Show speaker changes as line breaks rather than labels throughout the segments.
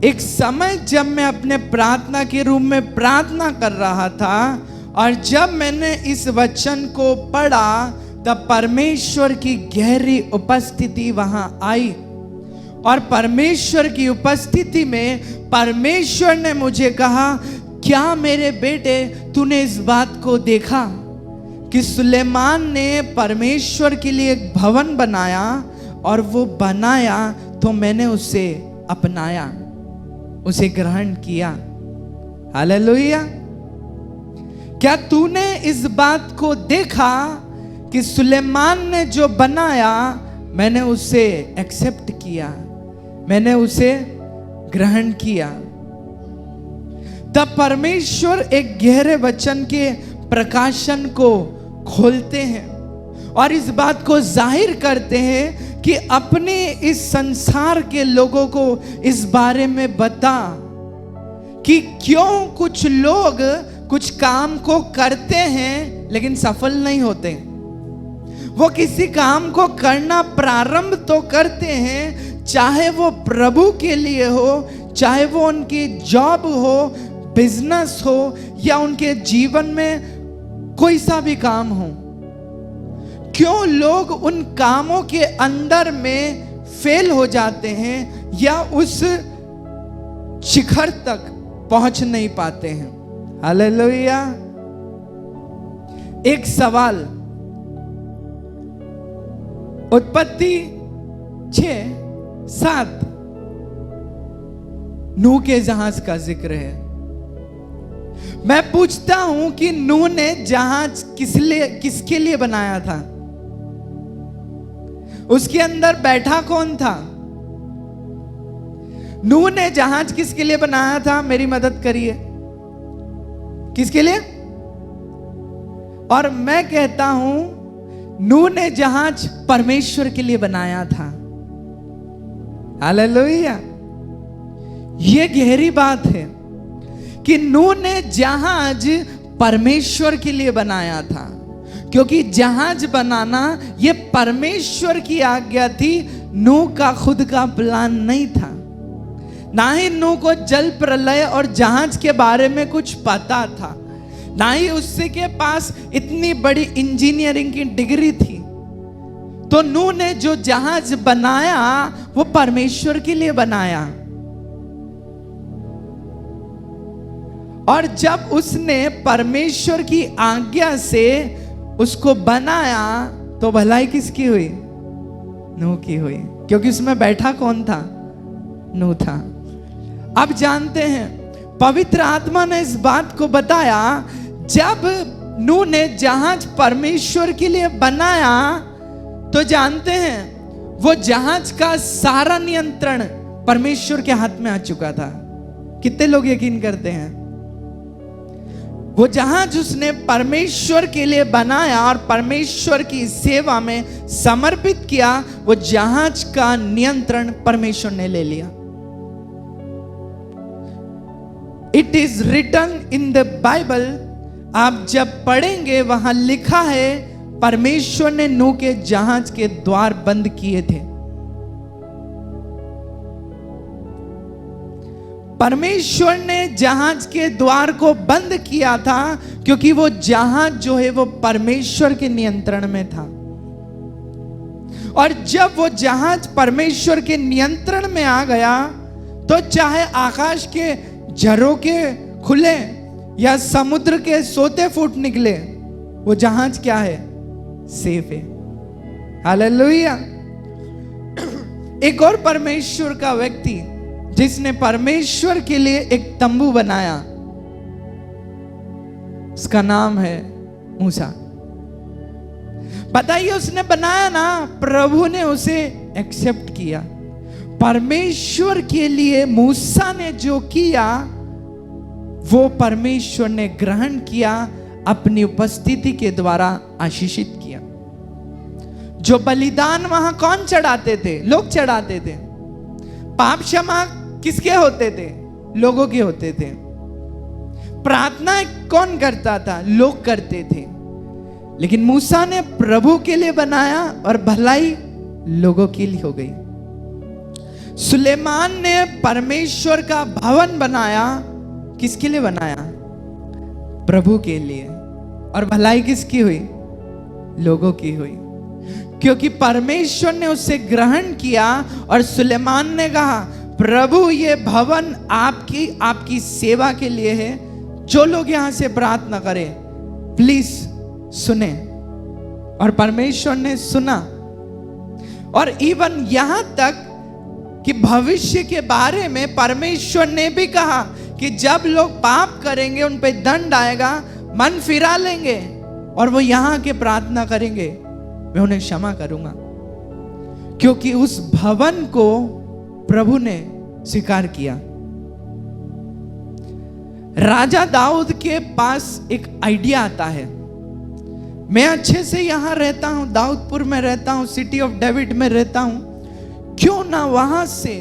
एक समय जब मैं अपने प्रार्थना के रूम में प्रार्थना कर रहा था और जब मैंने इस वचन को पढ़ा तब परमेश्वर की गहरी उपस्थिति वहां आई और परमेश्वर की उपस्थिति में परमेश्वर ने मुझे कहा, क्या मेरे बेटे तूने इस बात को देखा कि सुलेमान ने परमेश्वर के लिए एक भवन बनाया और वो बनाया तो मैंने उसे अपनाया, उसे ग्रहण किया। हालेलुया। क्या तूने इस बात को देखा कि सुलेमान ने जो बनाया मैंने उसे एक्सेप्ट किया, मैंने उसे ग्रहण किया। तब परमेश्वर एक गहरे वचन के प्रकाशन को खोलते हैं और इस बात को जाहिर करते हैं कि अपने इस संसार के लोगों को इस बारे में बता कि क्यों कुछ लोग कुछ काम को करते हैं लेकिन सफल नहीं होते। वो किसी काम को करना प्रारंभ तो करते हैं, चाहे वो प्रभु के लिए हो, चाहे वो उनकी जॉब हो, बिजनेस हो या उनके जीवन में कोई सा भी काम हो। क्यों लोग उन कामों के अंदर में फेल हो जाते हैं या उस शिखर तक पहुंच नहीं पाते हैं। हालेलुया। एक सवाल, उत्पत्ति 6:7 नूह के जहाज का जिक्र है। मैं पूछता हूं कि नूह ने जहाज किसके लिए बनाया था? उसके अंदर बैठा कौन था? नूह ने जहाज किसके लिए बनाया था? मेरी मदद करिए, किसके लिए? और मैं कहता हूं नूह ने जहाज परमेश्वर के लिए बनाया था। हालेलुया। यह गहरी बात है कि नूह ने जहाज परमेश्वर के लिए बनाया था, क्योंकि जहाज बनाना यह परमेश्वर की आज्ञा थी। नूह का खुद का प्लान नहीं था। ना ही नूह को जल प्रलय और जहाज के बारे में कुछ पता था, ना ही उससे के पास इतनी बड़ी इंजीनियरिंग की डिग्री थी। तो नूह ने जो जहाज बनाया वो परमेश्वर के लिए बनाया। और जब उसने परमेश्वर की आज्ञा से उसको बनाया तो भलाई किसकी हुई? नूह की हुई, क्योंकि उसमें बैठा कौन था? नूह था। अब जानते हैं पवित्र आत्मा ने इस बात को बताया, जब नूह ने जहाज परमेश्वर के लिए बनाया तो जानते हैं वो जहाज का सारा नियंत्रण परमेश्वर के हाथ में आ चुका था। कितने लोग यकीन करते हैं? वो जहाज उसने परमेश्वर के लिए बनाया और परमेश्वर की सेवा में समर्पित किया, वो जहाज का नियंत्रण परमेश्वर ने ले लिया। It is written in the Bible, आप जब पढ़ेंगे वहां लिखा है परमेश्वर ने नूह के जहाज के द्वार बंद किए थे। परमेश्वर ने जहाज के द्वार को बंद किया था क्योंकि वो जहाज जो है वो परमेश्वर के नियंत्रण में था। और जब वो जहाज परमेश्वर के नियंत्रण में आ गया तो चाहे आकाश के झरोखे खुले या समुद्र के सोते फूट निकले, वो जहाज क्या है? सेफ है। हालेलुया। एक और परमेश्वर का व्यक्ति जिसने परमेश्वर के लिए एक तंबू बनाया, उसका नाम है मूसा। बताइए, उसने बनाया ना, प्रभु ने उसे एक्सेप्ट किया। परमेश्वर के लिए मूसा ने जो किया वो परमेश्वर ने ग्रहण किया, अपनी उपस्थिति के द्वारा आशीषित किया। जो बलिदान वहां कौन चढ़ाते थे? लोग चढ़ाते थे। पाप क्षमा किसके होते थे? लोगों के होते थे। प्रार्थना कौन करता था? लोग करते थे। लेकिन मूसा ने प्रभु के लिए बनाया और भलाई लोगों के लिए हो गई। सुलेमान ने परमेश्वर का भवन बनाया, किसके लिए बनाया? प्रभु के लिए। और भलाई किसकी हुई? लोगों की हुई, क्योंकि परमेश्वर ने उसे ग्रहण किया और सुलेमान ने कहा, प्रभु ये भवन आपकी सेवा के लिए है, जो लोग यहां से प्रार्थना करें प्लीज सुने। और परमेश्वर ने सुना। और इवन यहां तक कि भविष्य के बारे में परमेश्वर ने भी कहा कि जब लोग पाप करेंगे उन पे दंड आएगा, मन फिरा लेंगे और वो यहां के प्रार्थना करेंगे, मैं उन्हें क्षमा करूंगा। क्योंकि उस भवन को प्रभु ने स्वीकार किया। राजा दाऊद के पास एक आइडिया आता है, मैं अच्छे से यहां रहता हूं, दाऊदपुर में रहता हूं, सिटी ऑफ डेविड में रहता हूं, क्यों ना वहां से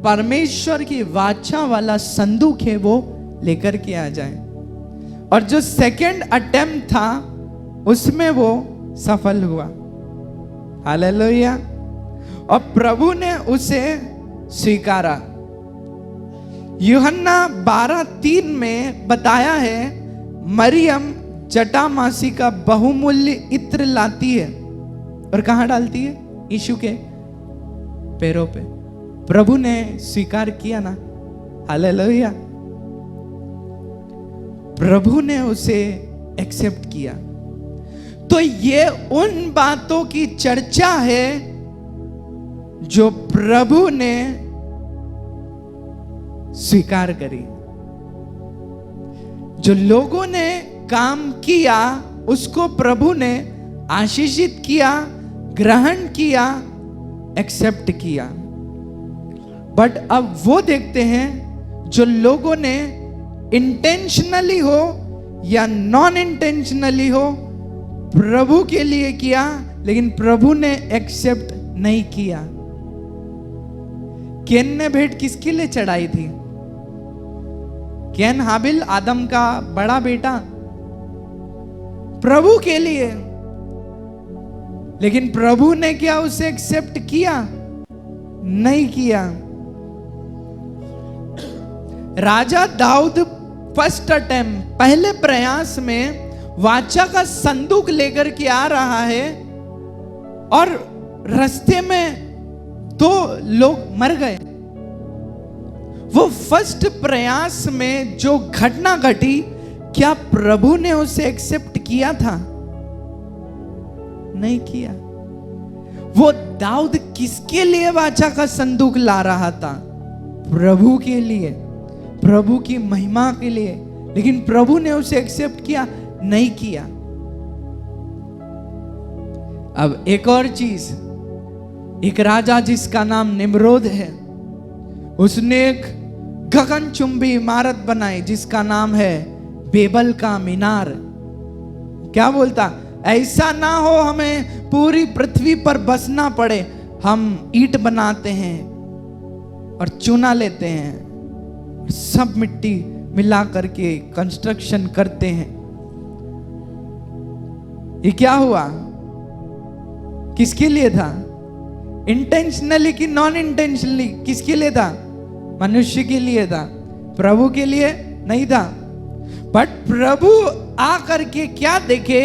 परमेश्वर की वाचा वाला संदूक है वो लेकर के आ जाए। और जो सेकंड अटेम्प्ट था उसमें वो सफल हुआ। हालेलुया। और प्रभु ने उसे स्वीकारा। यूहन्ना 12:3 में बताया है, मरियम जटामासी का बहुमूल्य इत्र लाती है और कहां डालती है? यीशु के पैरों पे। प्रभु ने स्वीकार किया ना। हालेलुया। प्रभु ने उसे एक्सेप्ट किया। तो ये उन बातों की चर्चा है जो प्रभु ने स्वीकार करी। जो लोगों ने काम किया उसको प्रभु ने आशीषित किया, ग्रहण किया, एक्सेप्ट किया। बट अब वो देखते हैं जो लोगों ने इंटेंशनली हो या नॉन इंटेंशनली हो प्रभु के लिए किया, लेकिन प्रभु ने एक्सेप्ट नहीं किया। कैन ने भेंट किसके लिए चढ़ाई थी? कैन हाबिल, आदम का बड़ा बेटा, प्रभु के लिए। लेकिन प्रभु ने क्या उसे एक्सेप्ट किया? नहीं किया। राजा दाऊद फर्स्ट अटेम्प्ट, पहले प्रयास में वाचा का संदूक लेकर के आ रहा है और रास्ते में 2 लोग मर गए। वो फर्स्ट प्रयास में जो घटना घटी, क्या प्रभु ने उसे एक्सेप्ट किया था? नहीं किया। वो दाऊद किसके लिए वाचा का संदूक ला रहा था? प्रभु के लिए, प्रभु की महिमा के लिए। लेकिन प्रभु ने उसे एक्सेप्ट किया? नहीं किया। अब एक और चीज, एक राजा जिसका नाम निम्रोद है, उसने एक गगनचुंबी इमारत बनाई जिसका नाम है बेबल का मीनार। क्या बोलता? ऐसा ना हो हमें पूरी पृथ्वी पर बसना पड़े, हम ईंट बनाते हैं और चूना लेते हैं, सब मिट्टी मिला करके कंस्ट्रक्शन करते हैं। ये क्या हुआ? किसके लिए था? इंटेंशनली कि नॉन इंटेंशनली? किसके लिए था? मनुष्य के लिए था, प्रभु के लिए नहीं था। बट प्रभु आकर के क्या देखे,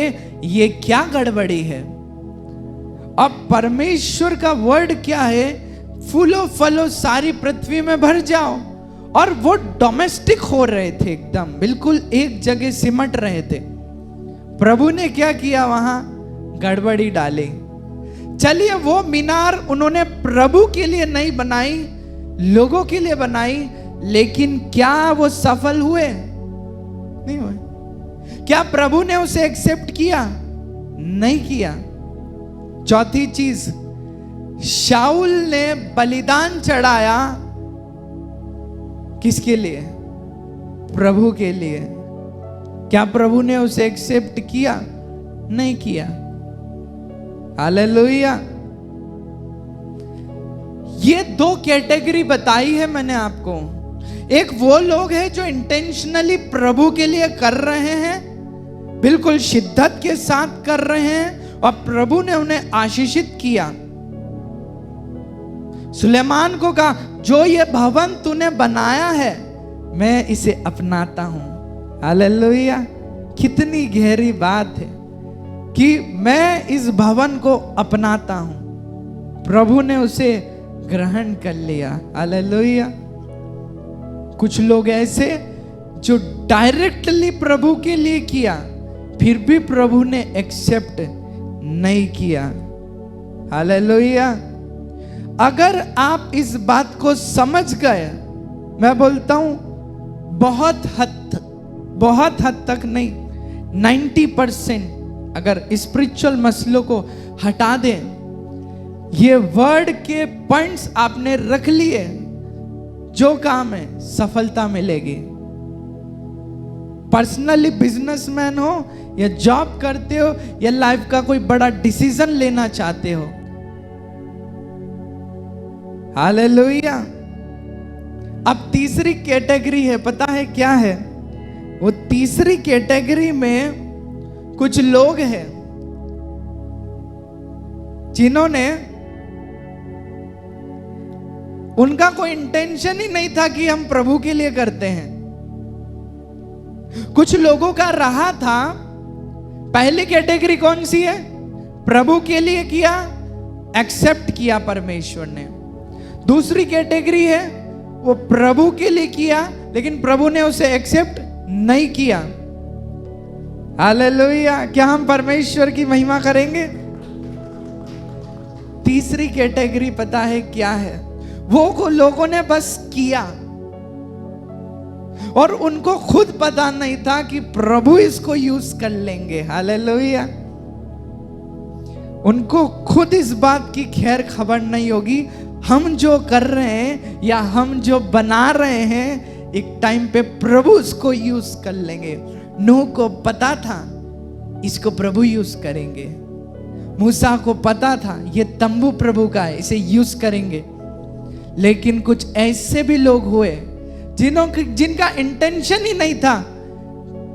ये क्या गड़बड़ी है। अब परमेश्वर का वर्ड क्या है? फूलो फलो सारी पृथ्वी में भर जाओ। और वो डोमेस्टिक हो रहे थे, एकदम बिल्कुल एक जगह सिमट रहे थे। प्रभु ने क्या किया? वहां गड़बड़ी डाली। चलिए, वो मीनार उन्होंने प्रभु के लिए नहीं बनाई, लोगों के लिए बनाई, लेकिन क्या वो सफल हुए? नहीं हुए। क्या प्रभु ने उसे एक्सेप्ट किया? नहीं किया। चौथी चीज, शाऊल ने बलिदान चढ़ाया, किसके लिए? प्रभु के लिए। क्या प्रभु ने उसे एक्सेप्ट किया? नहीं किया। हालेलुया। ये 2 कैटेगरी बताई है मैंने आपको। एक वो लोग हैं जो इंटेंशनली प्रभु के लिए कर रहे हैं, बिल्कुल शिद्दत के साथ कर रहे हैं और प्रभु ने उन्हें आशीषित किया। सुलेमान को कहा, जो ये भवन तूने बनाया है मैं इसे अपनाता हूं। हालेलुया। कितनी गहरी बात है कि मैं इस भवन को अपनाता हूं। प्रभु ने उसे ग्रहण कर लिया। हालेलुया। कुछ लोग ऐसे जो डायरेक्टली प्रभु के लिए किया, फिर भी प्रभु ने एक्सेप्ट नहीं किया। हालेलुया। अगर आप इस बात को समझ गए, मैं बोलता हूं बहुत हद तक नहीं, 90% अगर स्पिरिचुअल मसलों को हटा दें, ये वर्ड के पॉइंट्स आपने रख लिए, जो काम है सफलता मिलेगी। पर्सनली बिजनेसमैन हो या जॉब करते हो या लाइफ का कोई बड़ा डिसीजन लेना चाहते हो। हालेलुया। अब तीसरी कैटेगरी है, पता है क्या है? वो तीसरी कैटेगरी में कुछ लोग हैं जिन्होंने, उनका कोई इंटेंशन ही नहीं था कि हम प्रभु के लिए करते हैं। कुछ लोगों का रहा था, पहली कैटेगरी कौन सी है? प्रभु के लिए किया, एक्सेप्ट किया परमेश्वर ने। दूसरी कैटेगरी है, वो प्रभु के लिए किया लेकिन प्रभु ने उसे एक्सेप्ट नहीं किया। हालेलुया। क्या हम परमेश्वर की महिमा करेंगे? तीसरी कैटेगरी पता है क्या है? वो लोगों ने बस किया और उनको खुद पता नहीं था कि प्रभु इसको यूज कर लेंगे। हालेलुया। उनको खुद इस बात की खैर खबर नहीं होगी, हम जो कर रहे हैं या हम जो बना रहे हैं, एक टाइम पे प्रभु उसको यूज कर लेंगे। नूह को पता था इसको प्रभु यूज करेंगे। मूसा को पता था ये तंबू प्रभु का है, इसे यूज करेंगे। लेकिन कुछ ऐसे भी लोग हुए जिनका इंटेंशन ही नहीं था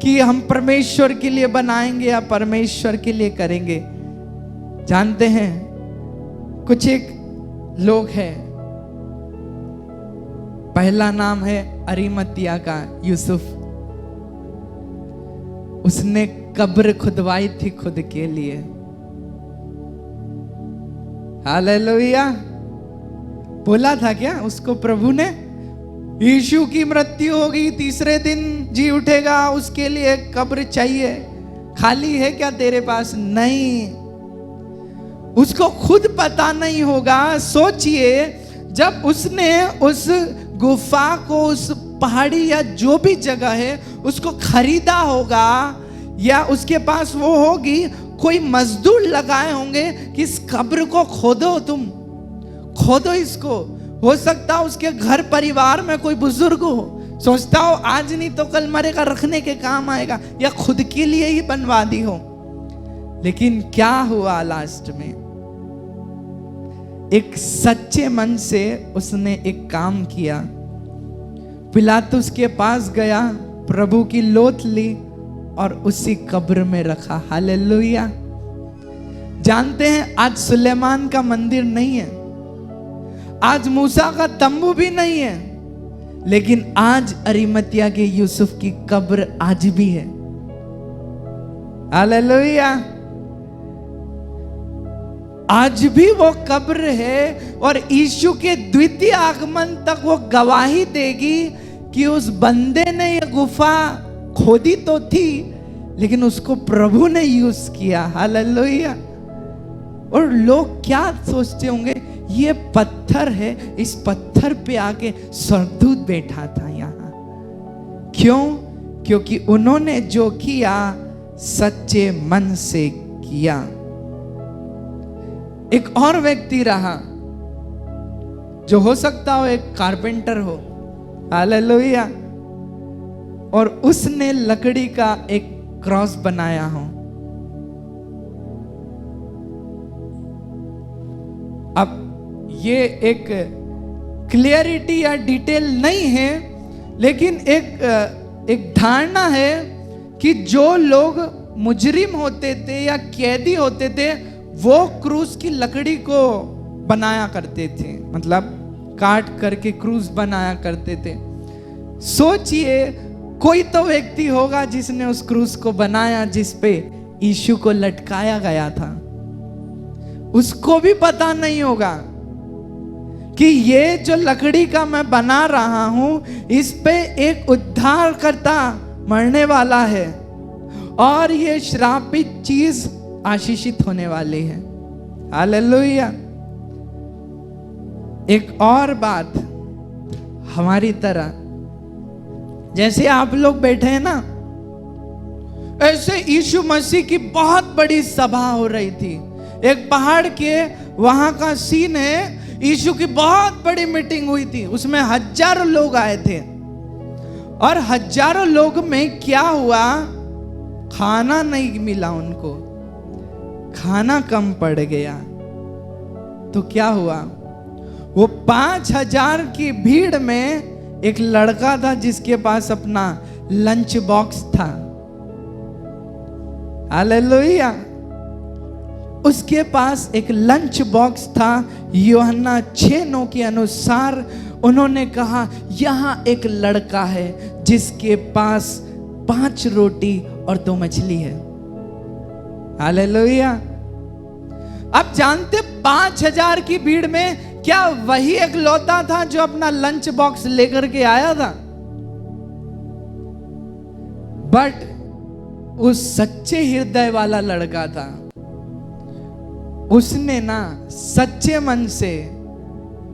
कि हम परमेश्वर के लिए बनाएंगे या परमेश्वर के लिए करेंगे। जानते हैं, कुछ एक लोग हैं, पहला नाम है अरिमतिया का यूसुफ। उसने कब्र खुदवाई थी खुद के लिए। हालेलुया। बोला था क्या उसको प्रभु ने, यीशु की मृत्यु होगी, तीसरे दिन जी उठेगा, उसके लिए कब्र चाहिए, खाली है क्या तेरे पास? नहीं, उसको खुद पता नहीं होगा। सोचिए, जब उसने उस गुफा को, उस पहाड़ी या जो भी जगह है उसको खरीदा होगा, या उसके पास वो होगी, कोई मजदूर लगाए होंगे कि इस कब्र को खोदो, तुम खोदो इसको। हो सकता है उसके घर परिवार में कोई बुजुर्ग हो, सोचता हो आज नहीं तो कल मरेगा, रखने के काम आएगा, या खुद के लिए ही बनवा दी हो। लेकिन क्या हुआ लास्ट में? एक सच्चे मन से उसने एक काम किया। पिलातुस के पास गया, प्रभु की लोथ ली और उसी कब्र में रखा। हालेलुया। जानते हैं, आज सुलेमान का मंदिर नहीं है, आज मूसा का तंबू भी नहीं है, लेकिन आज अरिमतिया के यूसुफ की कब्र आज भी है। हालेलुया। आज भी वो कब्र है और यीशु के द्वितीय आगमन तक वो गवाही देगी कि उस बंदे ने ये गुफा खोदी तो थी, लेकिन उसको प्रभु ने यूज किया। हालेलुया। और लोग क्या सोचते होंगे, ये पत्थर है, इस पत्थर पे आके स्वर्गदूत बैठा था यहाँ। क्यों? क्योंकि उन्होंने जो किया सच्चे मन से किया। एक और व्यक्ति रहा जो हो सकता हो एक कारपेंटर हो। हालेलुया। और उसने लकड़ी का एक क्रॉस बनाया हो। अब ये एक क्लियरिटी या डिटेल नहीं है, लेकिन एक धारणा है कि जो लोग मुजरिम होते थे या कैदी होते थे, वो क्रूस की लकड़ी को बनाया करते थे, मतलब काट करके क्रूस बनाया करते थे। सोचिए कोई तो व्यक्ति होगा जिसने उस क्रूस को बनाया जिस पे यीशु को लटकाया गया था। उसको भी पता नहीं होगा कि ये जो लकड़ी का मैं बना रहा हूं इस पे एक उद्धारकर्ता मरने वाला है और ये श्रापित चीज आशीषित होने वाली है। हालेलुया। एक और बात, हमारी तरह जैसे आप लोग बैठे हैं ना, ऐसे यीशु मसीह की बहुत बड़ी सभा हो रही थी। एक पहाड़ के वहां का सीन है, यीशु की बहुत बड़ी मीटिंग हुई थी, उसमें हजारों लोग आए थे और हजारों लोग में क्या हुआ, खाना नहीं मिला उनको, खाना कम पड़ गया। तो क्या हुआ, वो 5000 की भीड़ में एक लड़का था जिसके पास अपना लंच बॉक्स था। हालेलुया। उसके पास एक लंच बॉक्स था। यूहन्ना 6:9 के अनुसार उन्होंने कहा, यहां एक लड़का है जिसके पास 5 रोटी और 2 मछली है। हालेलुया। अब जानते 5000 की भीड़ में क्या वही एक लौता था जो अपना लंच बॉक्स लेकर के आया था? बट उस सच्चे हृदय वाला लड़का था, उसने ना सच्चे मन से,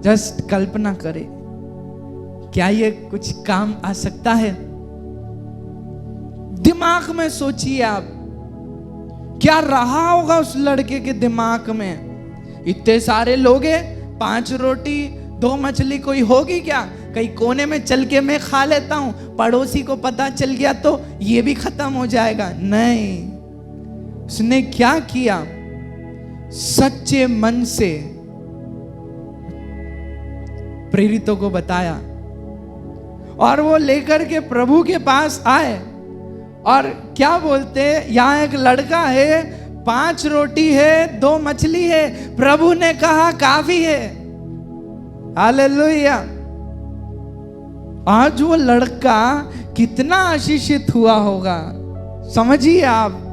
जस्ट कल्पना करे क्या ये कुछ काम आ सकता है? दिमाग में सोचिए आप, क्या रहा होगा उस लड़के के दिमाग में? इतने सारे लोग हैं, 5 रोटी 2 मछली कोई होगी क्या? कहीं कोने में चल के मैं खा लेता हूं, पड़ोसी को पता चल गया तो ये भी खत्म हो जाएगा। नहीं, उसने क्या किया, सच्चे मन से प्रेरितों को बताया और वो लेकर के प्रभु के पास आए और क्या बोलते, यहां एक लड़का है, 5 रोटी है 2 मछली है, प्रभु ने कहा काफी है। हालेलुया। आज वो लड़का कितना आशीषित हुआ होगा, समझिए आप।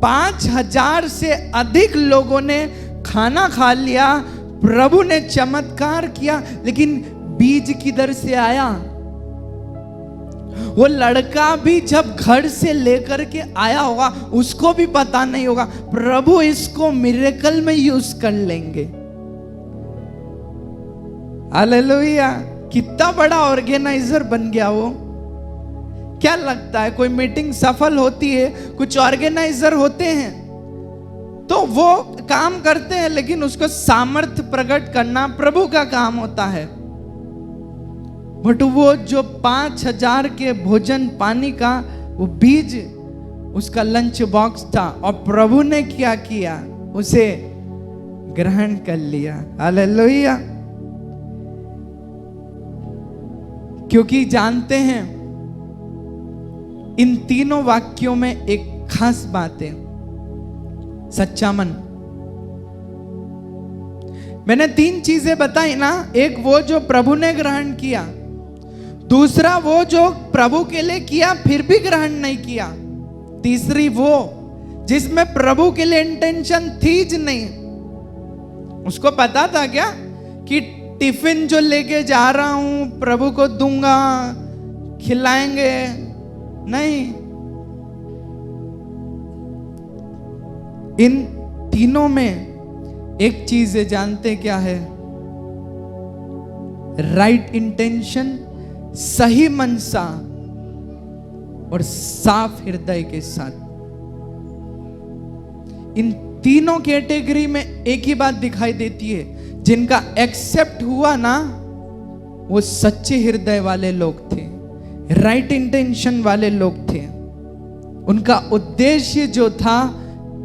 5000 से अधिक लोगों ने खाना खा लिया, प्रभु ने चमत्कार किया, लेकिन बीज किधर से आया? वो लड़का भी जब घर से लेकर के आया होगा उसको भी पता नहीं होगा, प्रभु इसको मिरेकल में यूज कर लेंगे। हालेलुया। कितना बड़ा ऑर्गेनाइजर बन गया वो। क्या लगता है, कोई मीटिंग सफल होती है, कुछ ऑर्गेनाइजर होते हैं तो वो काम करते हैं, लेकिन उसको सामर्थ्य प्रकट करना प्रभु का काम होता है। बट वो जो 5000 के भोजन पानी का वो बीज उसका लंच बॉक्स था और प्रभु ने क्या किया, उसे ग्रहण कर लिया। हालेलुया। क्योंकि जानते हैं इन तीनों वाक्यों में एक खास बात है, सच्चा मन। मैंने 3 चीजें बताई ना, एक वो जो प्रभु ने ग्रहण किया, दूसरा वो जो प्रभु के लिए किया फिर भी ग्रहण नहीं किया, तीसरी वो जिसमें प्रभु के लिए इंटेंशन थी ज नहीं। उसको पता था क्या कि टिफिन जो लेके जा रहा हूं प्रभु को दूंगा, खिलाएंगे? नहीं। इन तीनों में एक चीज है, जानते क्या है? राइट इंटेंशन, सही मनसा और साफ हृदय के साथ। इन तीनों कैटेगरी में एक ही बात दिखाई देती है, जिनका एक्सेप्ट हुआ ना वो सच्चे हृदय वाले लोग थे, राइट इंटेंशन वाले लोग थे। उनका उद्देश्य जो था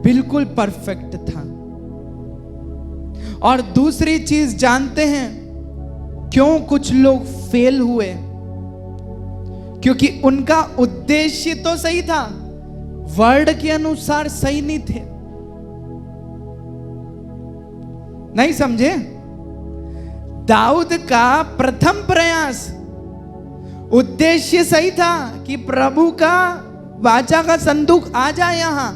बिल्कुल परफेक्ट था। और दूसरी चीज जानते हैं क्यों कुछ लोग फेल हुए? क्योंकि उनका उद्देश्य तो सही था, वर्ड के अनुसार सही नहीं थे। नहीं समझे? दाऊद का प्रथम प्रयास, उद्देश्य सही था कि प्रभु का वाचा का संदूक आ जाए यहां,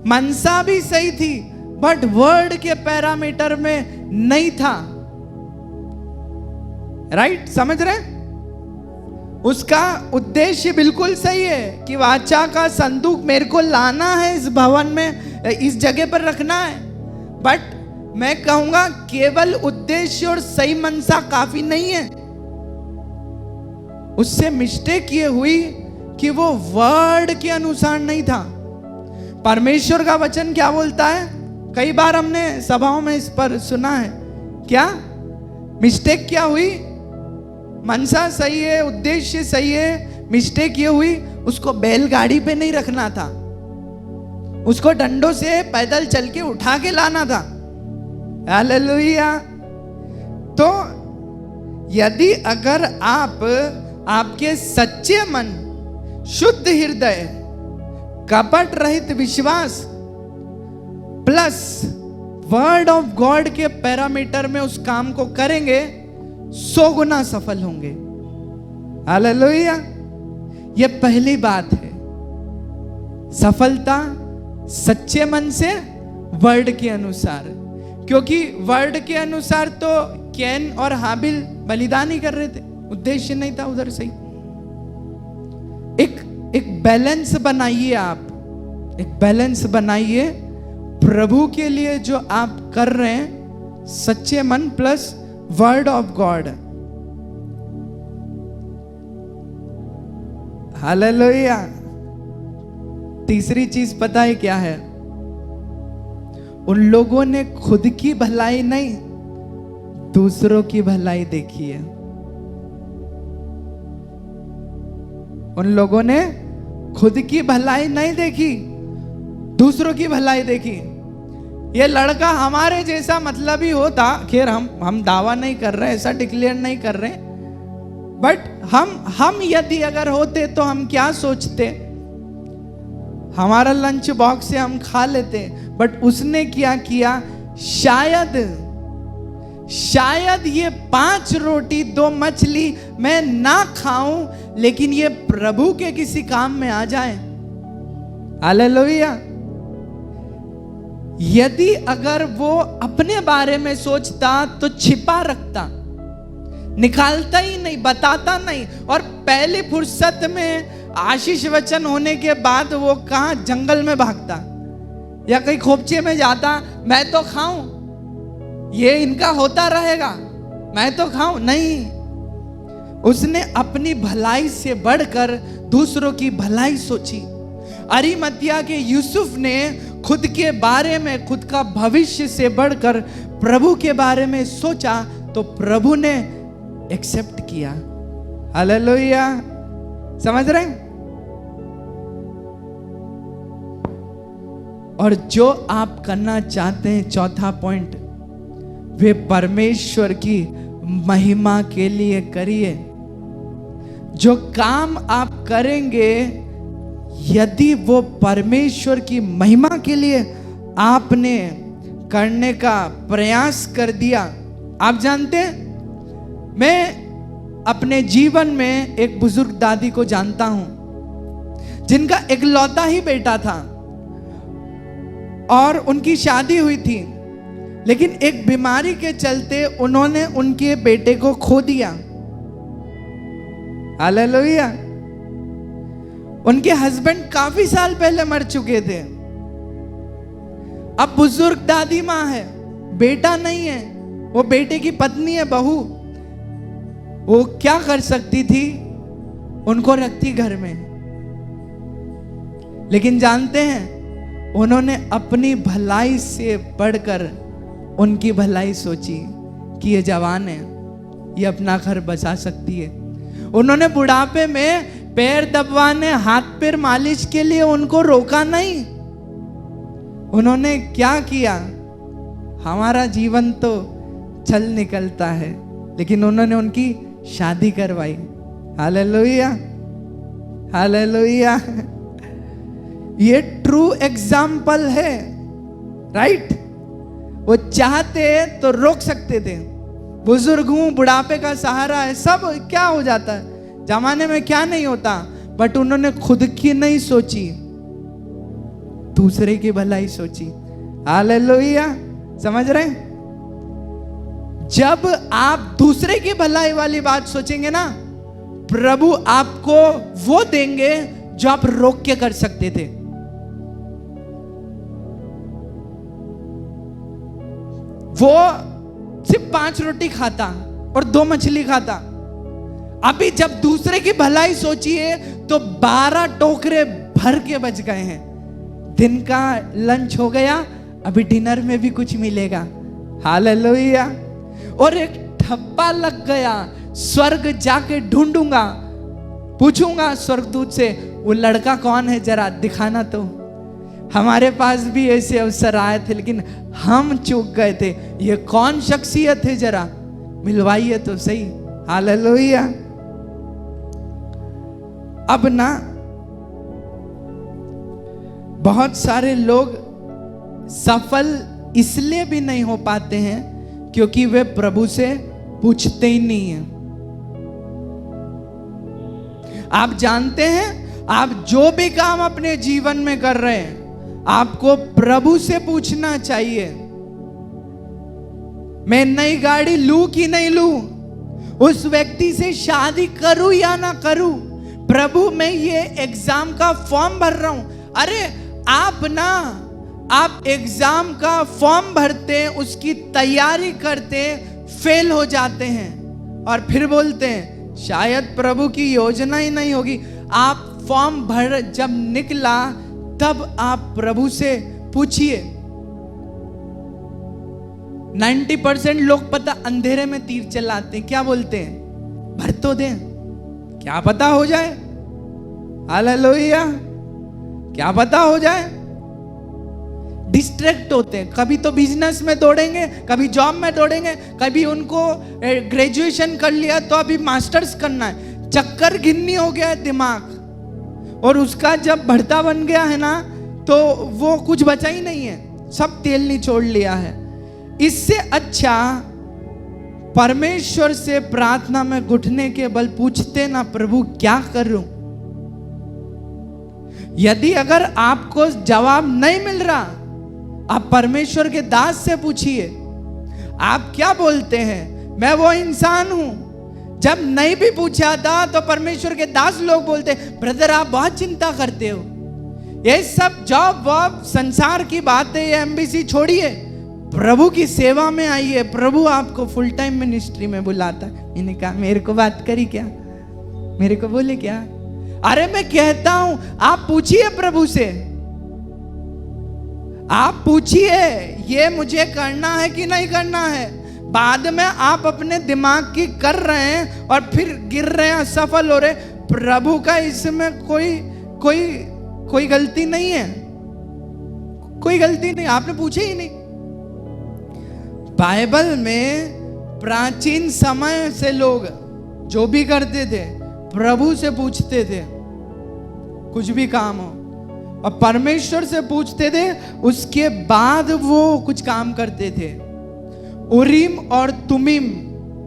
मनसा भी सही थी, बट वर्ड के पैरामीटर में नहीं था। राइट, समझ रहे? उसका उद्देश्य बिल्कुल सही है कि वाचा का संदूक मेरे को लाना है इस भवन में, इस जगह पर रखना है, बट मैं कहूंगा केवल उद्देश्य और सही मनसा काफी नहीं है। उससे मिस्टेक ये हुई कि वो वर्ड के अनुसार नहीं था। परमेश्वर का वचन क्या बोलता है? कई बार हमने सभाओं में इस पर सुना है। क्या मिस्टेक क्या हुई? मनसा सही है, उद्देश्य सही है, मिस्टेक ये हुई उसको बैलगाड़ी पे नहीं रखना था, उसको डंडों से पैदल चल के उठा के लाना था। हालेलुया। तो यदि अगर आपके सच्चे मन, शुद्ध हृदय, कपट रहित विश्वास प्लस वर्ड ऑफ गॉड के पैरामीटर में उस काम को करेंगे, 100 गुना सफल होंगे। हालेलुया। ये पहली बात है, सफलता सच्चे मन से वर्ड के अनुसार। क्योंकि वर्ड के अनुसार तो कैन और हाबिल बलिदान ही कर रहे थे, उद्देश्य नहीं था उधर से। एक बैलेंस बनाइए, आप एक बैलेंस बनाइए। प्रभु के लिए जो आप कर रहे हैं, सच्चे मन plus word of God. Hallelujah. तीसरी चीज पता है क्या है? उन लोगों ने खुद की भलाई नहीं, दूसरों की भलाई देखी है। उन लोगों ने खुद की भलाई नहीं देखी, दूसरों की भलाई देखी। ये लड़का हमारे जैसा मतलब ही होता, खैर हम दावा नहीं कर रहे, ऐसा डिक्लेयर नहीं कर रहे, बट हम यदि अगर होते तो हम क्या सोचते? हमारा लंच बॉक्स से हम खा लेते, बट उसने क्या किया? शायद ये 5 रोटी 2 मछली मैं ना खाऊं, लेकिन ये प्रभु के किसी काम में आ जाए। हालेलुया। यदि अगर वो अपने बारे में सोचता तो छिपा रखता, निकालता ही नहीं, बताता नहीं, और पहली फुर्सत में आशीष वचन होने के बाद वो कहां जंगल में भागता या कहीं खोपचे में जाता, मैं तो खाऊं, ये इनका होता रहेगा, मैं तो खाऊं। नहीं, उसने अपनी भलाई से बढ़कर दूसरों की भलाई सोची। अरिमतिया के यूसुफ ने खुद के बारे में, खुद का भविष्य से बढ़कर प्रभु के बारे में सोचा, तो प्रभु ने एक्सेप्ट किया। हालेलुया। समझ रहे हैं? और जो आप करना चाहते हैं, चौथा पॉइंट, वे परमेश्वर की महिमा के लिए करिए। जो काम आप करेंगे, यदि वो परमेश्वर की महिमा के लिए आपने करने का प्रयास कर दिया। आप जानते हैं, मैं अपने जीवन में एक बुजुर्ग दादी को जानता हूं, जिनका इकलौता ही बेटा था और उनकी शादी हुई थी, लेकिन एक बीमारी के चलते उन्होंने उनके बेटे को खो दिया। हालेलुया। उनके हस्बैंड काफी साल पहले मर चुके थे। अब बुजुर्ग दादी मां है, बेटा नहीं है, वो बेटे की पत्नी है, बहू। वो क्या कर सकती थी? उनको रखती घर में। लेकिन जानते हैं, उन्होंने अपनी भलाई से बढ़कर उनकी भलाई सोची कि ये जवान है, ये अपना घर बचा सकती है। उन्होंने बुढ़ापे में पैर दबवाने, हाथ पैर मालिश के लिए उनको रोका नहीं। उन्होंने क्या किया? हमारा जीवन तो चल निकलता है, लेकिन उन्होंने उनकी शादी करवाई। Hallelujah, hallelujah. ये ट्रू एग्जाम्पल है, राइट? वो चाहते तो रोक सकते थे, बुजुर्ग हूं, बुढ़ापे का सहारा है, सब क्या हो जाता है जमाने में, क्या नहीं होता। बट उन्होंने खुद की नहीं सोची, दूसरे की भलाई सोची। हालेलुया, समझ रहे हैं? जब आप दूसरे की भलाई वाली बात सोचेंगे ना, प्रभु आपको वो देंगे जो आप रोक के कर सकते थे। वो सिर्फ 5 रोटी खाता और 2 मछली खाता, अभी जब दूसरे की भलाई सोचिए तो 12 टोकरे भर के बच गए हैं। दिन का लंच हो गया, अभी डिनर में भी कुछ मिलेगा। हालेलुया। और एक ठप्पा लग गया, स्वर्ग जाके ढूंढूंगा, पूछूंगा स्वर्गदूत से, वो लड़का कौन है जरा दिखाना। तो हमारे पास भी ऐसे अवसर आए थे, लेकिन हम चूक गए थे। ये कौन शख्सियत है, जरा मिलवाइए तो सही। हालेलुया। अब ना बहुत सारे लोग सफल इसलिए भी नहीं हो पाते हैं क्योंकि वे प्रभु से पूछते ही नहीं हैं। आप जानते हैं, आप जो भी काम अपने जीवन में कर रहे हैं, आपको प्रभु से पूछना चाहिए, मैं नई गाड़ी लूं कि नहीं लूं, उस व्यक्ति से शादी करूं या ना करूं, प्रभु मैं ये एग्जाम का फॉर्म भर रहा हूं। अरे आप एग्जाम का फॉर्म भरते, उसकी तैयारी करते, फेल हो जाते हैं और फिर बोलते हैं शायद प्रभु की योजना ही नहीं होगी। आप फॉर्म भर जब निकला तब आप प्रभु से पूछिए। 90% लोग पता अंधेरे में तीर चलाते हैं, क्या बोलते हैं, भर तो दें, क्या पता हो जाए। हालेलुया, क्या पता हो जाए। डिस्ट्रैक्ट होते हैं, कभी तो बिजनेस में दौड़ेंगे, कभी जॉब में दौड़ेंगे, कभी उनको ग्रेजुएशन कर लिया तो अभी मास्टर्स करना है, चक्कर गिननी हो गया है दिमाग, और उसका जब बढ़ता बन गया है ना तो वो कुछ बचा ही नहीं है, सब तेल निचोड़ लिया है। इससे अच्छा परमेश्वर से प्रार्थना में घुटने के बल पूछते ना, प्रभु क्या करूं। यदि अगर आपको जवाब नहीं मिल रहा, आप परमेश्वर के दास से पूछिए। आप क्या बोलते हैं, मैं वो इंसान हूं। जब नहीं भी पूछा था तो परमेश्वर के दास लोग बोलते, ब्रदर आप बहुत चिंता करते हो, ये सब जॉब वॉब संसार की बातें, ये एमबीसी छोड़िए, प्रभु की सेवा में आइए, प्रभु आपको फुल टाइम मिनिस्ट्री में बुलाता है। मैंने कहा मेरे को बात करी क्या, मेरे को बोले क्या। अरे मैं कहता हूं आप पूछिए प्रभु से, आप पूछिए ये मुझे करना है कि नहीं करना है। बाद में आप अपने दिमाग की कर रहे हैं और फिर गिर रहे हैं, असफल हो रहे। प्रभु का इसमें कोई गलती नहीं है, कोई गलती नहीं, आपने पूछे ही नहीं। बाइबल में प्राचीन समय से लोग जो भी करते थे प्रभु से पूछते थे, कुछ भी काम हो, और परमेश्वर से पूछते थे, उसके बाद वो कुछ काम करते थे। उरीम और तुमीम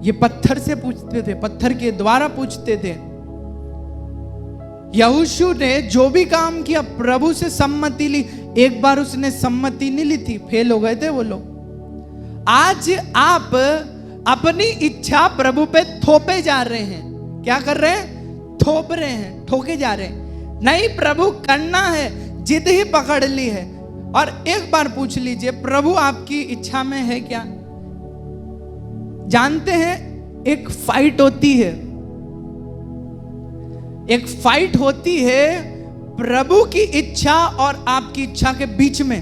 ये पत्थर से पूछते थे, पत्थर के द्वारा पूछते थे। यहोशू ने जो भी काम किया प्रभु से सम्मति ली। एक बार उसने सम्मति नहीं ली थी, फेल हो गए थे वो लोग। आज आप अपनी इच्छा प्रभु पे थोपे जा रहे हैं। क्या कर रहे हैं, थोप रहे हैं, ठोके जा रहे हैं। नहीं, प्रभु करना है, जिद ही पकड़ ली है। और एक बार पूछ लीजिए, प्रभु आपकी इच्छा में है क्या। जानते हैं एक फाइट होती है, एक फाइट होती है प्रभु की इच्छा और आपकी इच्छा के बीच में।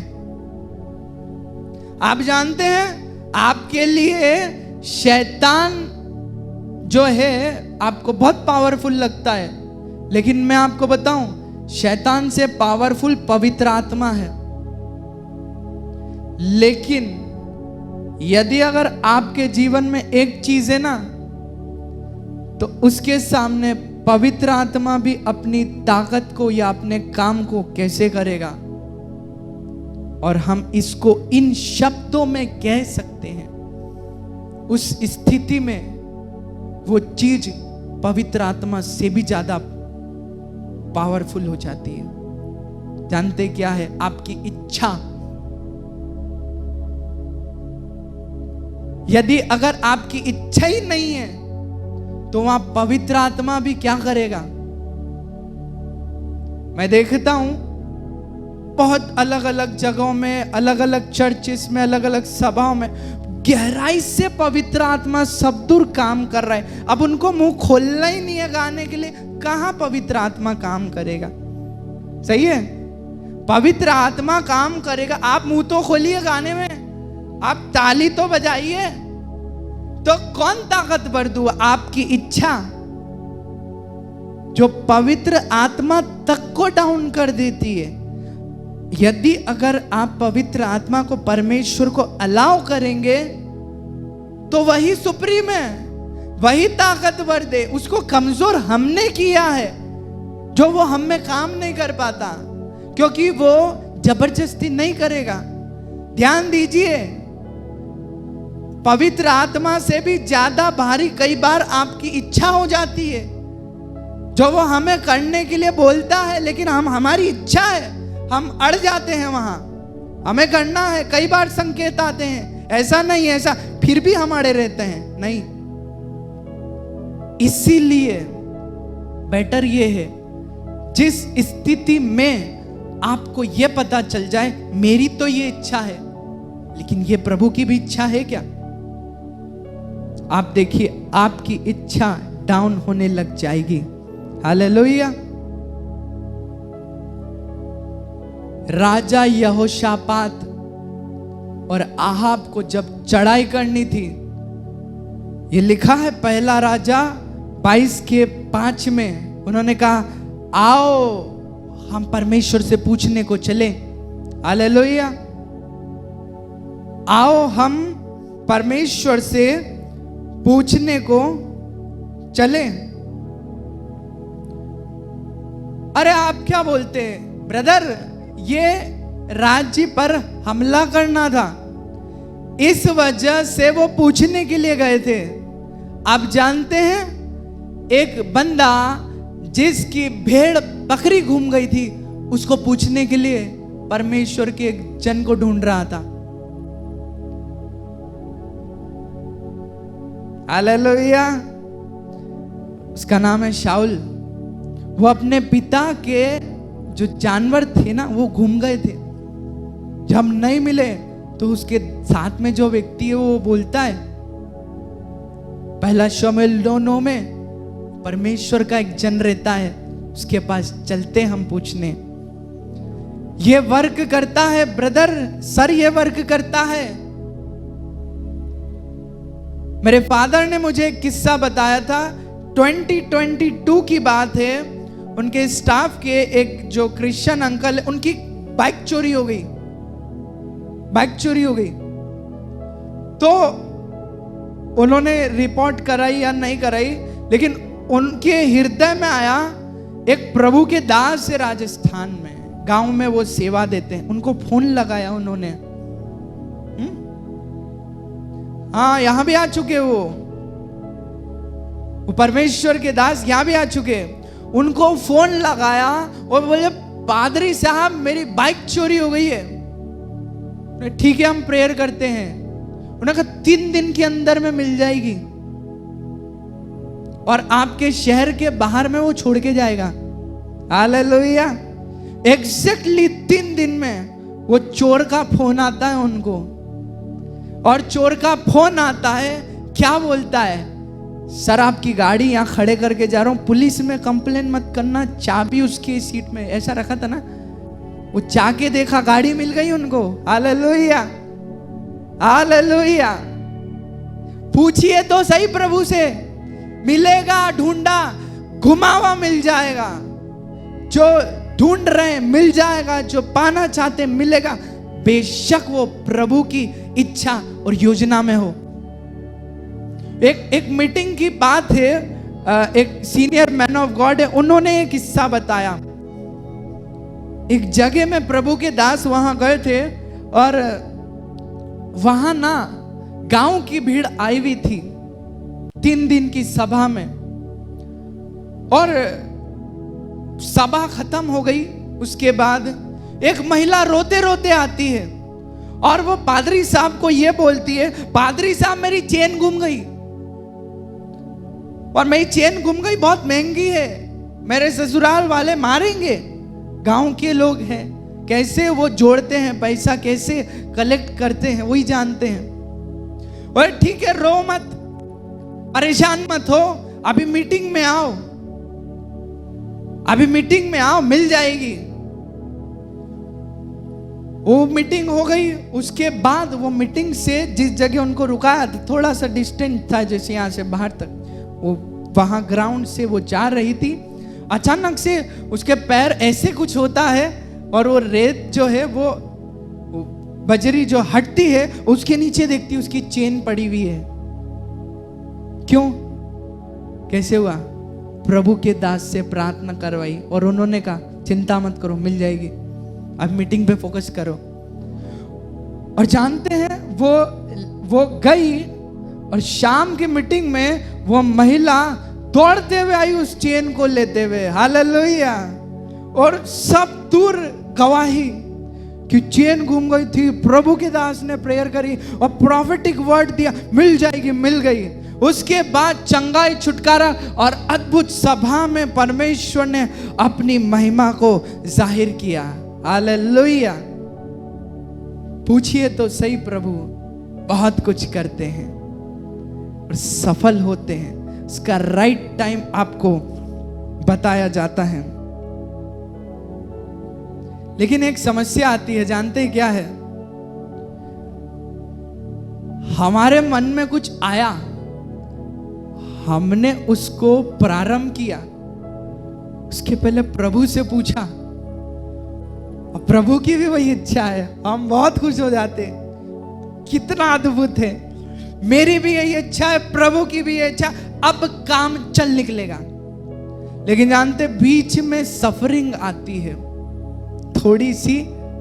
आप जानते हैं आपके लिए शैतान जो है आपको बहुत पावरफुल लगता है, लेकिन मैं आपको बताऊं शैतान से पावरफुल पवित्र आत्मा है। लेकिन यदि अगर आपके जीवन में एक चीज है ना, तो उसके सामने पवित्र आत्मा भी अपनी ताकत को या अपने काम को कैसे करेगा। और हम इसको इन शब्दों में कह सकते हैं, उस स्थिति में वो चीज पवित्र आत्मा से भी ज्यादा पावरफुल हो जाती है। जानते क्या है? आपकी इच्छा। यदि अगर आपकी इच्छा ही नहीं है तो वहां पवित्र आत्मा भी क्या करेगा? मैं देखता हूं बहुत अलग अलग जगहों में, अलग अलग चर्चेस में, अलग अलग सभाओं में गहराई से पवित्र आत्मा सब दूर काम कर रहा है। अब उनको मुंह खोलना ही नहीं है गाने के लिए, कहां पवित्र आत्मा काम करेगा? सही है, पवित्र आत्मा काम करेगा। आप मुंह तो खोलिए गाने में, आप ताली तो बजाइए, तो कौन ताकतवर दू? आपकी इच्छा जो पवित्र आत्मा तक को डाउन कर देती है। यदि अगर आप पवित्र आत्मा को, परमेश्वर को अलाउ करेंगे तो वही सुप्रीम है, वही ताकतवर दे। उसको कमजोर हमने किया है, जो वो हम में काम नहीं कर पाता, क्योंकि वो जबरदस्ती नहीं करेगा। ध्यान दीजिए, पवित्र आत्मा से भी ज्यादा भारी कई बार आपकी इच्छा हो जाती है, जो वो हमें करने के लिए बोलता है, लेकिन हमारी इच्छा है, हम अड़ जाते हैं वहां। हमें करना है, कई बार संकेत आते हैं, ऐसा नहीं ऐसा, फिर भी हम अड़े रहते हैं। नहीं, इसीलिए बेटर ये है जिस स्थिति में आपको ये पता चल जाए मेरी तो ये इच्छा है, लेकिन ये प्रभु की भी इच्छा है क्या? आप देखिए आपकी इच्छा डाउन होने लग जाएगी। हालेलुया। राजा यहोशापात और आहाब को जब चढ़ाई करनी थी, ये लिखा है पहला राजा 22:5 में, उन्होंने कहा आओ हम परमेश्वर से पूछने को चले। हालेलुया। आओ हम परमेश्वर से पूछने को चले। अरे आप क्या बोलते हैं ब्रदर, ये राज्य पर हमला करना था, इस वजह से वो पूछने के लिए गए थे। आप जानते हैं, एक बंदा जिसकी भेड़ बकरी घूम गई थी, उसको पूछने के लिए परमेश्वर के एक जन को ढूंढ रहा था। हालेलुया। उसका नाम है शाऊल। वो अपने पिता के जो जानवर थे ना, वो घूम गए थे। जब नहीं मिले तो उसके साथ में जो व्यक्ति है वो बोलता है, पहला शमूएल 9:9 में, परमेश्वर का एक जन रहता है, उसके पास चलते हम पूछने। ये वर्क करता है ब्रदर, सर ये वर्क करता है। मेरे फादर ने मुझे एक किस्सा बताया था, 2022 की बात है। उनके स्टाफ के एक जो क्रिश्चियन अंकल, उनकी बाइक चोरी हो गई। बाइक चोरी हो गई तो उन्होंने रिपोर्ट कराई या नहीं कराई, लेकिन उनके हृदय में आया, एक प्रभु के दास है राजस्थान में, गांव में वो सेवा देते हैं, उनको फोन लगाया उन्होंने। हाँ, यहां भी आ चुके वो परमेश्वर के दास यहां भी आ चुके। उनको फोन लगाया और बोले पादरी साहब मेरी बाइक चोरी हो गई है। ठीक है हम प्रेयर करते हैं। उन्होंने कहा 3 दिन के अंदर में मिल जाएगी और आपके शहर के बाहर में वो छोड़ के जाएगा। हालेलुया। एग्जैक्टली 3 दिन में वो चोर का फोन आता है उनको, और चोर का फोन आता है, क्या बोलता है, सर आपकी गाड़ी यहाँ खड़े करके जा रहा हूँ, पुलिस में कंप्लेन मत करना, चाबी उसकी सीट में ऐसा रखा था ना, वो चाह के देखा, गाड़ी मिल गई उनको। Hallelujah, hallelujah. पूछिए तो सही प्रभु से, मिलेगा, ढूंढा, घुमावा मिल जाएगा। जो ढूंढ रहे हैं मिल जाएगा, जो पाना चाहते मिलेगा, बेशक वो प्रभु की इच्छा और योजना में हो। एक मीटिंग की बात है, एक सीनियर मैन ऑफ गॉड है, उन्होंने एक किस्सा बताया। एक जगह में प्रभु के दास वहां गए थे और वहां ना गांव की भीड़ आई हुई थी 3 दिन की सभा में, और सभा खत्म हो गई। उसके बाद एक महिला रोते रोते आती है और वो पादरी साहब को ये बोलती है, पादरी साहब मेरी चेन गुम गई, और मेरी चेन गुम गई, बहुत महंगी है, मेरे ससुराल वाले मारेंगे। गांव के लोग हैं, कैसे वो जोड़ते हैं पैसा, कैसे कलेक्ट करते हैं वही जानते हैं। और ठीक है, रो मत, परेशान मत हो, अभी मीटिंग में आओ, अभी मीटिंग में आओ, मिल जाएगी। वो मीटिंग हो गई। उसके बाद वो मीटिंग से जिस जगह उनको रुकाया था, थोड़ा सा डिस्टेंस था, जैसे यहाँ से बाहर तक, वो वहां ग्राउंड से वो जा रही थी। अचानक से उसके पैर ऐसे कुछ होता है और वो रेत जो है वो बजरी जो हटती है, उसके नीचे देखती उसकी चेन पड़ी हुई है। क्यों, कैसे हुआ? प्रभु के दास से प्रार्थना करवाई और उन्होंने कहा चिंता मत करो, मिल जाएगी, अब मीटिंग पे फोकस करो। और जानते हैं वो गई और शाम की मीटिंग में वो महिला दौड़ते हुए आई उस चेन को लेते हुए। हालेलुया। और सब दूर गवाही कि चेन घूम गई थी। प्रभु के दास ने प्रेयर करी और प्रॉफिटिक वर्ड दिया, मिल जाएगी, मिल गई। उसके बाद चंगाई, छुटकारा और अद्भुत सभा में परमेश्वर ने अपनी महिमा को जाहिर किया। हालेलुया। पूछिए तो सही, प्रभु बहुत कुछ करते हैं और सफल होते हैं। इसका राइट टाइम आपको बताया जाता है। लेकिन एक समस्या आती है, जानते हैं क्या है? हमारे मन में कुछ आया, हमने उसको प्रारंभ किया, उसके पहले प्रभु से पूछा, और प्रभु की भी वही इच्छा है, हम बहुत खुश हो जाते हैं। कितना अद्भुत है, मेरी भी यही इच्छा है, प्रभु की भी यही इच्छा, अब काम चल निकलेगा। लेकिन जानते, बीच में सफरिंग आती है, थोड़ी सी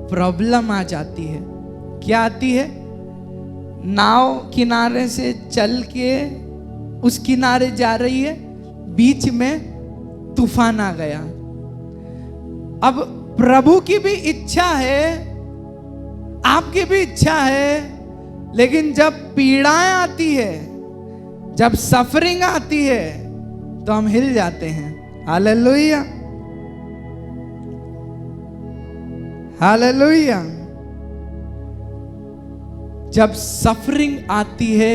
प्रॉब्लम आ जाती है। क्या आती है? नाव किनारे से चल के उस किनारे जा रही है, बीच में तूफान आ गया। अब प्रभु की भी इच्छा है, आपकी भी इच्छा है, लेकिन जब पीड़ाएं आती है, जब सफरिंग आती है, तो हम हिल जाते हैं। Hallelujah, hallelujah. जब सफरिंग आती है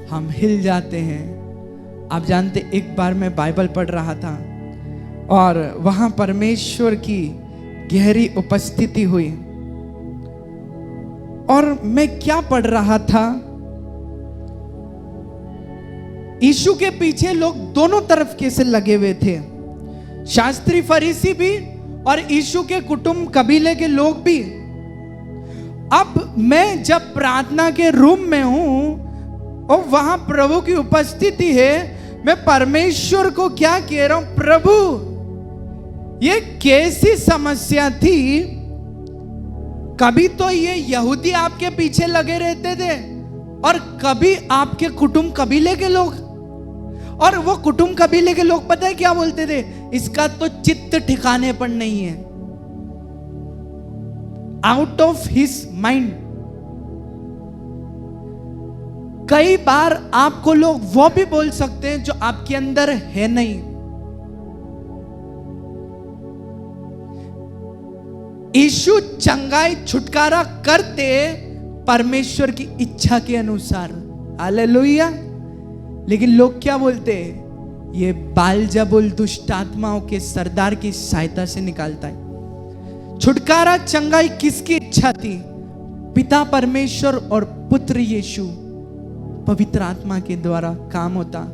हम हिल जाते हैं। आप जानते, एक बार मैं बाइबल पढ़ रहा था और वहां परमेश्वर की गहरी उपस्थिति हुई, और मैं क्या पढ़ रहा था, यीशु के पीछे लोग दोनों तरफ के से लगे हुए थे, शास्त्री फरीसी भी और यीशु के कुटुंब कबीले के लोग भी। अब मैं जब प्रार्थना के रूम में हूं और वहां प्रभु की उपस्थिति है, मैं परमेश्वर को क्या कह रहा हूं, प्रभु ये कैसी समस्या थी। कभी तो ये यहूदी आपके पीछे लगे रहते थे और कभी आपके कुटुंब कबीले के लोग, और वो कुटुंब कबीले के लोग पता है क्या बोलते थे, इसका तो चित्त ठिकाने पर नहीं है, आउट ऑफ हिज माइंड। कई बार आपको लोग वो भी बोल सकते हैं जो आपके अंदर है नहीं। यीशु चंगाई, छुटकारा करते परमेश्वर की इच्छा के अनुसार। हालेलुया। लेकिन लोग क्या बोलते हैं, ये बालजबुल दुष्ट आत्माओं के सरदार की सहायता से निकालता है। छुटकारा, चंगाई किसकी इच्छा थी? पिता परमेश्वर और पुत्र यीशु पवित्र आत्मा के द्वारा काम होता।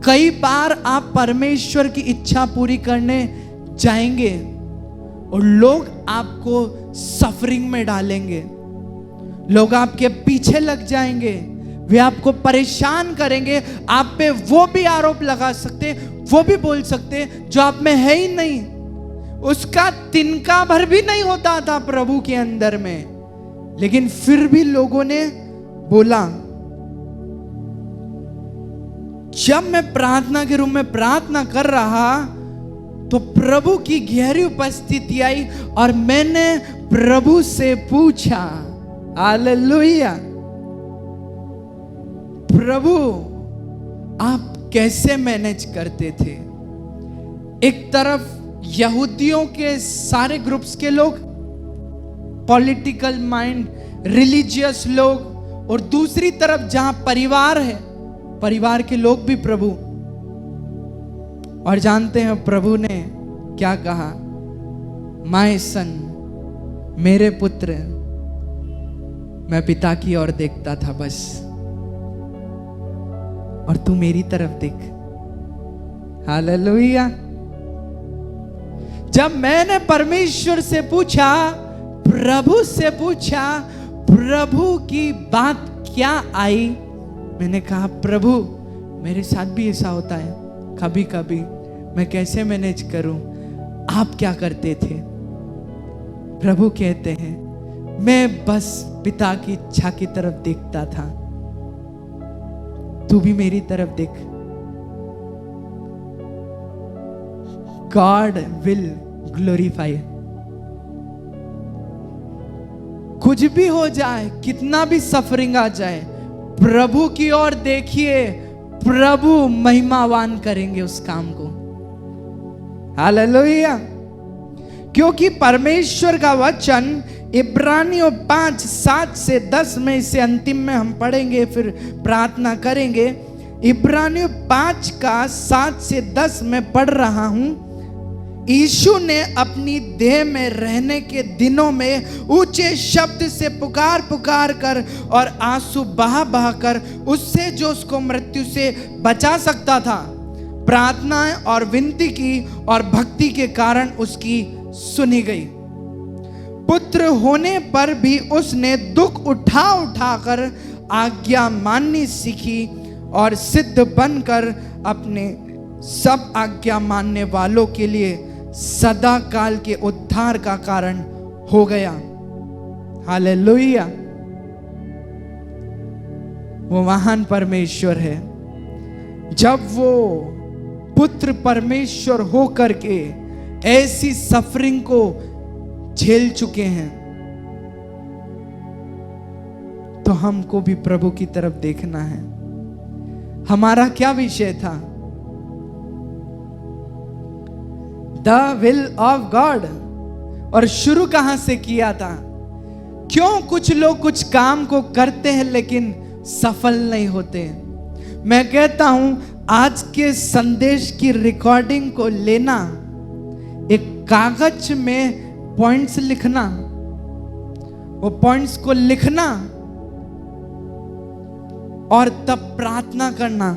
कई बार आप परमेश्वर की इच्छा पूरी करने जाएंगे और लोग आपको सफरिंग में डालेंगे, लोग आपके पीछे लग जाएंगे, वे आपको परेशान करेंगे, आप पे वो भी आरोप लगा सकते, वो भी बोल सकते जो आप में है ही नहीं, उसका तिनका भर भी नहीं होता था प्रभु के अंदर में। लेकिन फिर भी लोगों ने बोला, जब मैं प्रार्थना के रूम में प्रार्थना कर रहा तो प्रभु की गहरी उपस्थिति आई और मैंने प्रभु से पूछा, हालेलुया, प्रभु आप कैसे मैनेज करते थे? एक तरफ यहूदियों के सारे ग्रुप्स के लोग, पॉलिटिकल माइंड, रिलीजियस लोग, और दूसरी तरफ जहां परिवार है, परिवार के लोग भी प्रभु। और जानते हैं प्रभु ने क्या कहा? माय सन, मेरे पुत्र, मैं पिता की ओर देखता था बस, और तू मेरी तरफ देख। हालेलुया। जब मैंने परमेश्वर से पूछा, प्रभु से पूछा, प्रभु की बात क्या आई, मैंने कहा प्रभु मेरे साथ भी ऐसा होता है कभी कभी, मैं कैसे मैनेज करूं? आप क्या करते थे? प्रभु कहते हैं मैं बस पिता की इच्छा की तरफ देखता था, तू भी मेरी तरफ देख। God will glorify. कुछ भी हो जाए, कितना भी सफरिंग आ जाए, प्रभु की ओर देखिए, प्रभु महिमावान करेंगे उस काम को। हालेलुया। क्योंकि परमेश्वर का वचन इब्रानियों 5:7-10 में, इसे अंतिम में हम पढ़ेंगे, फिर प्रार्थना करेंगे। इब्रानियों 5:7-10 में पढ़ रहा हूं। यीशु ने अपनी देह में रहने के दिनों में ऊंचे शब्द से पुकार पुकार कर और आंसू बहा बहा कर उससे जो उसको मृत्यु से बचा सकता था, प्रार्थनाएं और विनती की और भक्ति के कारण उसकी सुनी गई। पुत्र होने पर भी उसने दुख उठा उठाकर आज्ञा माननी सीखी और सिद्ध बनकर अपने सब आज्ञा मानने वालों के लिए सदा काल के उद्धार का कारण हो गया। हालेलुया। वो महान परमेश्वर है। जब वो पुत्र परमेश्वर हो करके ऐसी सफरिंग को झेल चुके हैं, तो हमको भी प्रभु की तरफ देखना है। हमारा क्या विषय था? The will of God. और शुरू कहां से किया था? क्यों कुछ लोग कुछ काम को करते हैं लेकिन सफल नहीं होते? मैं कहता हूं आज के संदेश की रिकॉर्डिंग को लेना, एक कागज में पॉइंट्स लिखना, वो पॉइंट्स को लिखना और तब प्रार्थना करना।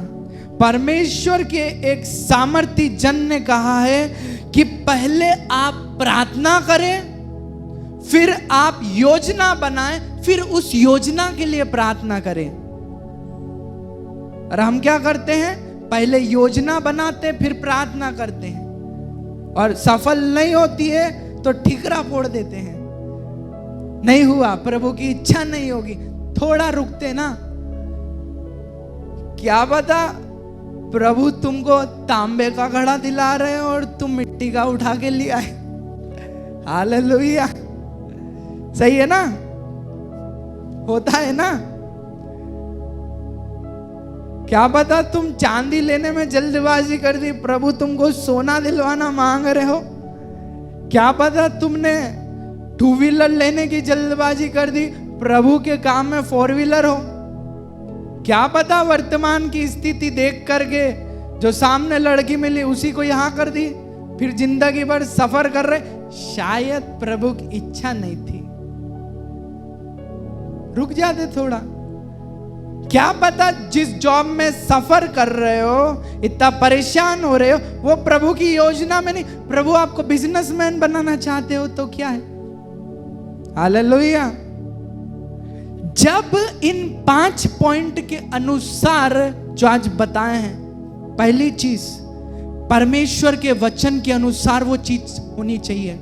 परमेश्वर के एक सामर्थी जन ने कहा है कि पहले आप प्रार्थना करें, फिर आप योजना बनाएं, फिर उस योजना के लिए प्रार्थना करें। और हम क्या करते हैं? पहले योजना बनाते, फिर प्रार्थना करते हैं, और सफल नहीं होती है तो ठिकरा फोड़ देते हैं। नहीं हुआ, प्रभु की इच्छा नहीं होगी, थोड़ा रुकते ना, क्या पता प्रभु तुमको तांबे का घड़ा दिला रहे हो और तुम मिट्टी का उठा के ले आए। हालेलुया। सही है ना? होता है ना? क्या पता तुम चांदी लेने में जल्दबाजी कर दी, प्रभु तुमको सोना दिलवाना मांग रहे हो। क्या पता तुमने 2 व्हीलर लेने की जल्दबाजी कर दी, प्रभु के काम में 4 व्हीलर हो। क्या पता वर्तमान की स्थिति देख करके जो सामने लड़की मिली उसी को यहां कर दी, फिर जिंदगी भर सफर कर रहे, शायद प्रभु की इच्छा नहीं थी। रुक जाते थोड़ा। क्या पता जिस जॉब में सफर कर रहे हो, इतना परेशान हो रहे हो, वो प्रभु की योजना में नहीं। प्रभु आपको बिजनेसमैन बनाना चाहते हो तो क्या है? हालेलुया। जब इन 5 पॉइंट के अनुसार जो आज बताए हैं, पहली चीज परमेश्वर के वचन के अनुसार वो चीज होनी चाहिए।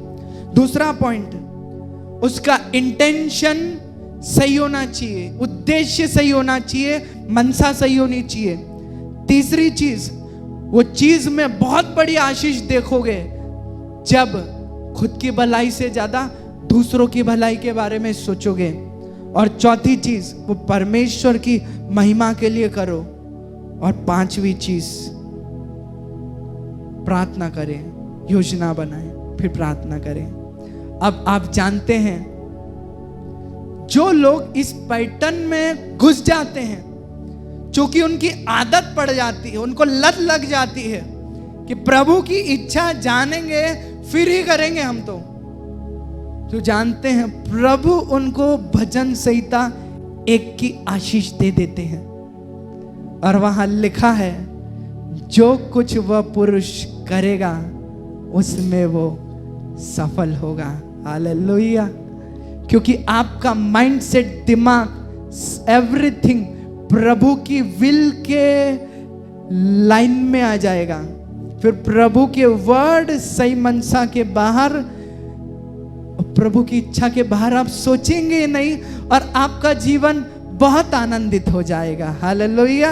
दूसरा पॉइंट, उसका इंटेंशन सही होना चाहिए, उद्देश्य सही होना चाहिए, मनसा सही होनी चाहिए। तीसरी चीज, वो चीज में बहुत बड़ी आशीष देखोगे जब खुद की भलाई से ज्यादा दूसरों की भलाई के बारे में सोचोगे। और चौथी चीज, वो परमेश्वर की महिमा के लिए करो। और पांचवी चीज, प्रार्थना करें, योजना बनाएं, फिर प्रार्थना करें। अब आप जानते हैं, जो लोग इस पैटर्न में घुस जाते हैं, क्योंकि उनकी आदत पड़ जाती है, उनको लत लग जाती है कि प्रभु की इच्छा जानेंगे फिर ही करेंगे हम तो जानते हैं प्रभु उनको भजन संहिता 1 की आशीष दे देते हैं। और वहां लिखा है, जो कुछ वह पुरुष करेगा उसमें वो सफल होगा। हालेलुया। क्योंकि आपका माइंडसेट, दिमाग, एवरीथिंग प्रभु की विल के लाइन में आ जाएगा। फिर प्रभु के वर्ड, सही मनसा के बाहर, प्रभु की इच्छा के बाहर आप सोचेंगे नहीं, और आपका जीवन बहुत आनंदित हो जाएगा। हालेलुया।